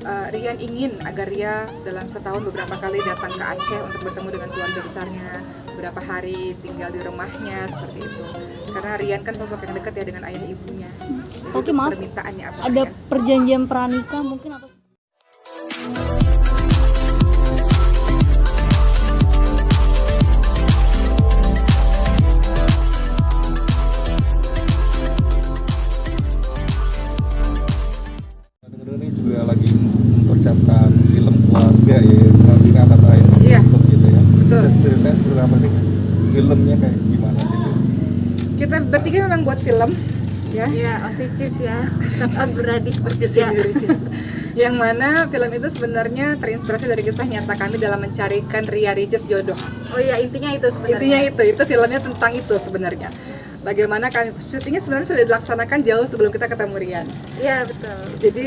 Rian ingin agar Ria dalam setahun beberapa kali datang ke Aceh untuk bertemu dengan keluarga besarnya, beberapa hari tinggal di rumahnya seperti itu. Karena Rian kan sosok yang dekat ya dengan ayah ibunya. Jadi Oke, maaf. permintaannya apa? Ada Rian? perjanjian pranikah mungkin atau Ini juga lagi mempersiapkan film keluarga ya, nanti kata terakhir Iya. gitu ya. Betul. Bisa ceritain seperti apa sih filmnya, kayak gimana sih itu? Kita bertiga memang buat film ya. Iya, Osicis ya, kakak beradik bertiga. Cindy Ricis. Yang mana film itu sebenarnya terinspirasi dari kisah nyata kami dalam mencarikan Ria Ricis jodoh. Oh iya, intinya itu sebenarnya. Intinya itu filmnya tentang itu sebenarnya. Bagaimana kami syutingnya sebenarnya sudah dilaksanakan jauh sebelum kita ketemu Rian. Iya, betul. Jadi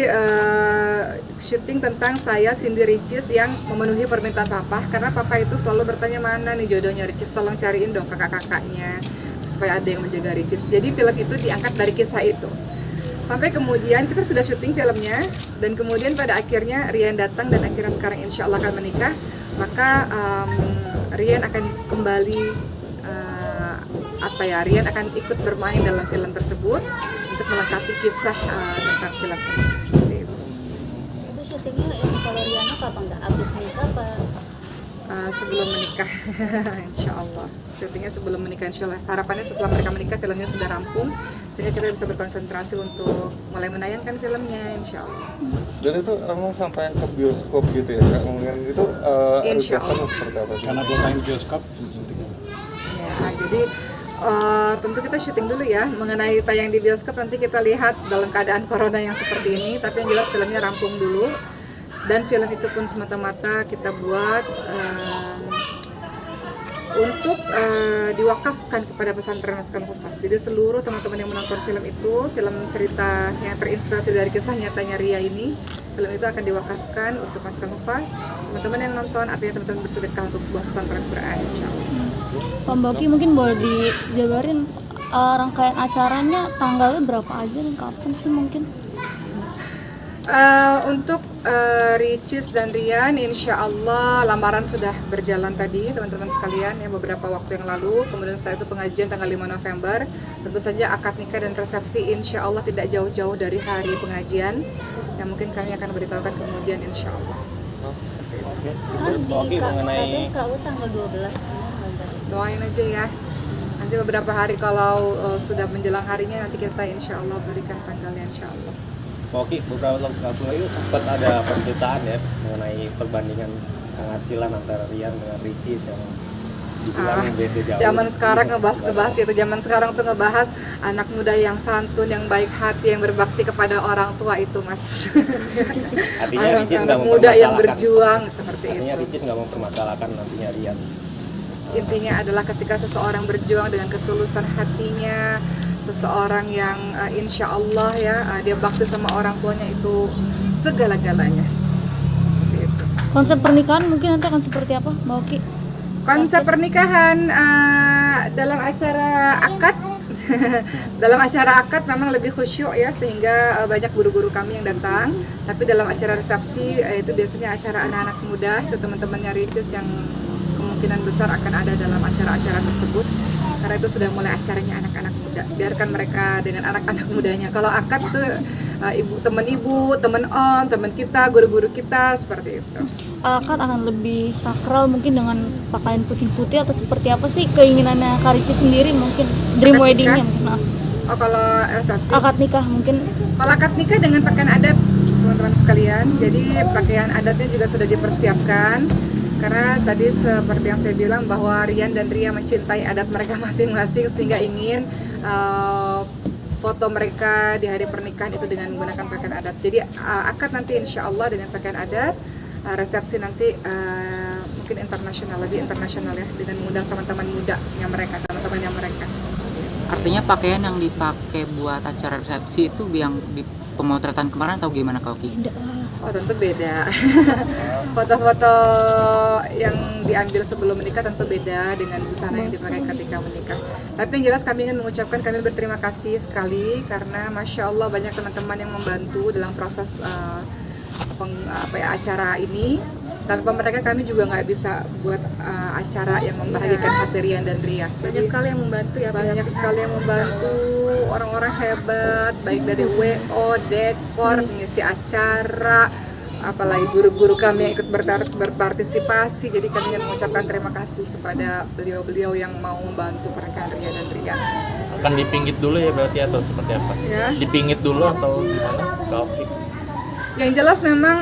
syuting tentang saya Cindy Ricis yang memenuhi permintaan papa, karena papa itu selalu bertanya mana nih jodohnya Ricis, tolong cariin dong kakak-kakaknya supaya ada yang menjaga Ricis. Jadi film itu diangkat dari kisah itu. Sampai kemudian kita sudah syuting filmnya, dan kemudian pada akhirnya Rian datang dan akhirnya sekarang insya Allah akan menikah. Maka Rian akan kembali Rian akan ikut bermain dalam film tersebut untuk melengkapi kisah tentang film ini seperti itu. Itu syutingnya yang kalau Riana kapan nggak habis nikah apa? Sebelum menikah, insya Allah. Syutingnya sebelum menikah, insya Allah. Harapannya setelah mereka menikah filmnya sudah rampung, sehingga kita bisa berkonsentrasi untuk mulai menayangkan filmnya, insya Allah. Dan itu emang sampai ke bioskop gitu ya, kayak ngomongin itu Insya request-nya Allah. seperti apa sih? Karena belum main bioskop syutingnya. Ya, jadi tentu kita syuting dulu ya. Mengenai tayang di bioskop nanti kita lihat dalam keadaan corona yang seperti ini. Tapi yang jelas filmnya rampung dulu. Dan film itu pun semata-mata kita buat untuk diwakafkan kepada pesantren Maskan Hufaz. Jadi seluruh teman-teman yang menonton film itu, film cerita yang terinspirasi dari kisah nyatanya Ria ini, film itu akan diwakafkan untuk Maskan Hufaz. Teman-teman yang nonton artinya teman-teman bersedekah untuk sebuah pesantren Quran, insyaallah. Pak Mbaki mungkin boleh dijabarin rangkaian acaranya tanggalnya berapa aja dan kapan sih mungkin? Untuk Ricis dan Rian, insya Allah lamaran sudah berjalan tadi teman-teman sekalian ya, beberapa waktu yang lalu. Kemudian setelah itu pengajian tanggal 5 November. Tentu saja akad nikah dan resepsi insya Allah tidak jauh-jauh dari hari pengajian, yang mungkin kami akan beritahukan kemudian insya Allah. Kan di Oke, mengenai- KU tanggal 12. Doain aja ya. Nanti beberapa hari kalau sudah menjelang harinya, nanti kita insya Allah berikan tanggalnya insya Allah. Oke, beberapa waktu lalu sempat ada pemberitaan ya mengenai perbandingan penghasilan antara Rian dengan Ricis yang dibilang beda jauh. Zaman sekarang ngebahas itu, zaman sekarang tuh ngebahas anak muda yang santun, yang baik hati, yang berbakti kepada orang tua itu, Mas. Artinya Ricis nggak Anak muda yang mempermasalahkan. berjuang seperti Artinya itu. Ricis nggak mempermasalahkan nantinya Rian. Intinya adalah ketika seseorang berjuang dengan ketulusan hatinya, seseorang yang insya Allah ya dia bakti sama orang tuanya, itu segala-galanya. Seperti itu. Konsep pernikahan mungkin nanti akan seperti apa, Mbak Oki? Konsep pernikahan dalam acara akad dalam acara akad memang lebih khusyuk ya, sehingga banyak guru-guru kami yang datang. Tapi dalam acara resepsi itu biasanya acara anak-anak muda, itu teman-temannya Ricis yang kemungkinan besar akan ada dalam acara-acara tersebut, karena itu sudah mulai acaranya anak-anak muda. Biarkan mereka dengan anak-anak mudanya. Kalau akad itu ibu, teman om, teman kita, guru-guru kita, seperti itu. Akad akan lebih sakral mungkin dengan pakaian putih-putih atau seperti apa sih keinginannya Kak Ricis sendiri mungkin dream Akad weddingnya nikah? mungkin? Nah, Oh, kalau resepsi? akad nikah mungkin Kalau akad nikah dengan pakaian adat, teman-teman sekalian. Jadi pakaian adatnya juga sudah dipersiapkan. Karena tadi seperti yang saya bilang bahwa Rian dan Ria mencintai adat mereka masing-masing, sehingga ingin foto mereka di hari pernikahan itu dengan menggunakan pakaian adat. Jadi akad nanti insya Allah dengan pakaian adat, resepsi nanti mungkin internasional, lebih internasional ya, dengan mengundang teman-teman muda yang mereka, teman-teman yang mereka. Artinya pakaian yang dipakai buat acara resepsi itu yang di pemotretan kemarin atau gimana Kak Oki? Oh, tentu beda. Foto-foto yang diambil sebelum menikah tentu beda dengan busana yang dipakai ketika menikah. Tapi yang jelas kami ingin mengucapkan kami berterima kasih sekali, karena Masya Allah banyak teman-teman yang membantu dalam proses acara ini. Tanpa mereka kami juga nggak bisa buat acara yang membahagiakan hati Rian dan Ria. Banyak sekali yang membantu ya. Banyak sekali yang membantu, orang-orang hebat, baik dari WO, dekor, mengisi acara, apalagi guru-guru kami yang ikut berpartisipasi. Jadi kami ingin mengucapkan terima kasih kepada beliau-beliau yang mau membantu pernikahan Ria dan Rian. Akan dipinggit dulu ya berarti atau seperti apa? Ya. Dipinggit dulu atau gimana? Kak Oki? Yang jelas memang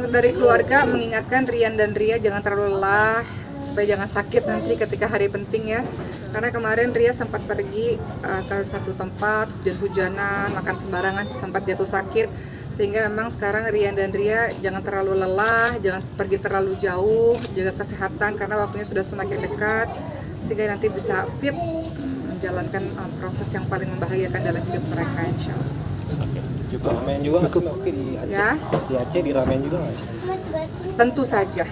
dari keluarga mengingatkan Rian dan Ria jangan terlalu lelah, supaya jangan sakit nanti ketika hari penting ya. Karena kemarin Ria sempat pergi ke satu tempat, hujan-hujanan, makan sembarangan, sempat jatuh sakit. Sehingga memang sekarang Rian dan Ria jangan terlalu lelah, jangan pergi terlalu jauh, jaga kesehatan karena waktunya sudah semakin dekat. Sehingga nanti bisa fit menjalankan proses yang paling membahagiakan dalam hidup mereka, insya Allah. Ramen juga nggak sih Mbak Oki di Aceh? Ya. Di Aceh di ramen juga nggak sih? Tentu saja.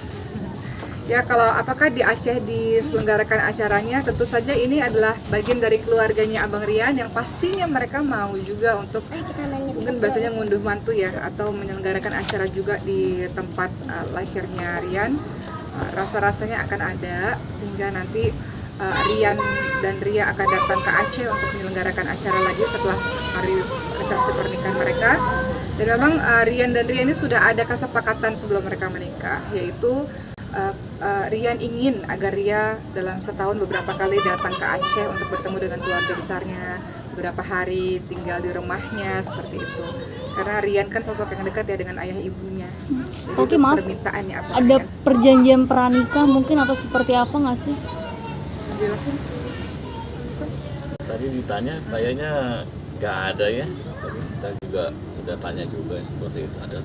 Ya, kalau apakah di Aceh diselenggarakan acaranya, tentu saja ini adalah bagian dari keluarganya Abang Rian yang pastinya mereka mau juga untuk mungkin bahasanya ngunduh mantu ya, atau menyelenggarakan acara juga di tempat lahirnya Rian. Rasa-rasanya akan ada sehingga nanti Rian dan Ria akan datang ke Aceh untuk menyelenggarakan acara lagi setelah hari resepsi pernikahan mereka. Dan memang Rian dan Ria ini sudah ada kesepakatan sebelum mereka menikah, yaitu Rian ingin agar Ria dalam setahun beberapa kali datang ke Aceh untuk bertemu dengan keluarga besarnya, beberapa hari tinggal di rumahnya, seperti itu. Karena Rian kan sosok yang dekat ya dengan ayah ibunya. Jadi Oke, itu maaf. permintaannya apa? Ada perjanjian pranikah mungkin atau seperti apa nggak sih? Jelasin. Tadi ditanya kayaknya nggak ada ya, tapi kita juga sudah tanya juga seperti itu, ada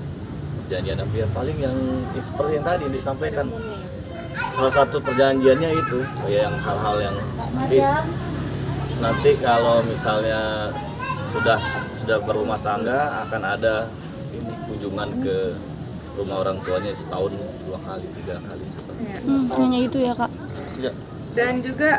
perjanjian apa ya, paling yang seperti yang tadi disampaikan, salah satu perjanjiannya itu kayak yang hal-hal yang nanti kalau misalnya sudah berumah tangga akan ada ini kunjungan ke rumah orang tuanya setahun 2 kali 3 kali seperti itu. Hanya itu ya kak. Ya. Dan juga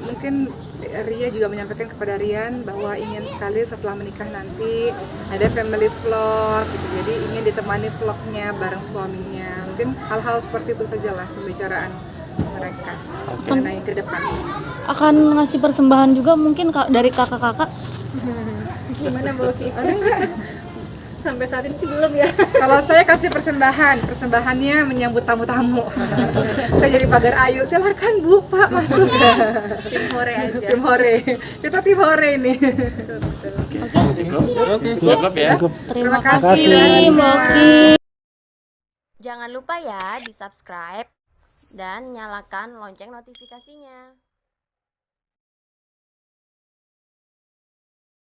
mungkin Ria juga menyampaikan kepada Rian bahwa ingin sekali setelah menikah nanti ada family vlog gitu. Jadi ingin ditemani vlognya bareng suaminya. Mungkin hal-hal seperti itu sajalah pembicaraan mereka mengenai ke depan. Akan ngasih persembahan juga mungkin dari kakak-kakak. Gimana Mbak Oki? Ada nggak? Sampai saat ini sih belum ya. Kalau saya kasih persembahannya menyambut tamu-tamu. Saya jadi pagar ayu, silakan Bu, Pak masuk. Tim hore aja. Tim hore, kita tim hore ini. Cukup ya. Terima kasih, kasih Mbak Oki. Jangan lupa ya di subscribe dan nyalakan lonceng notifikasinya.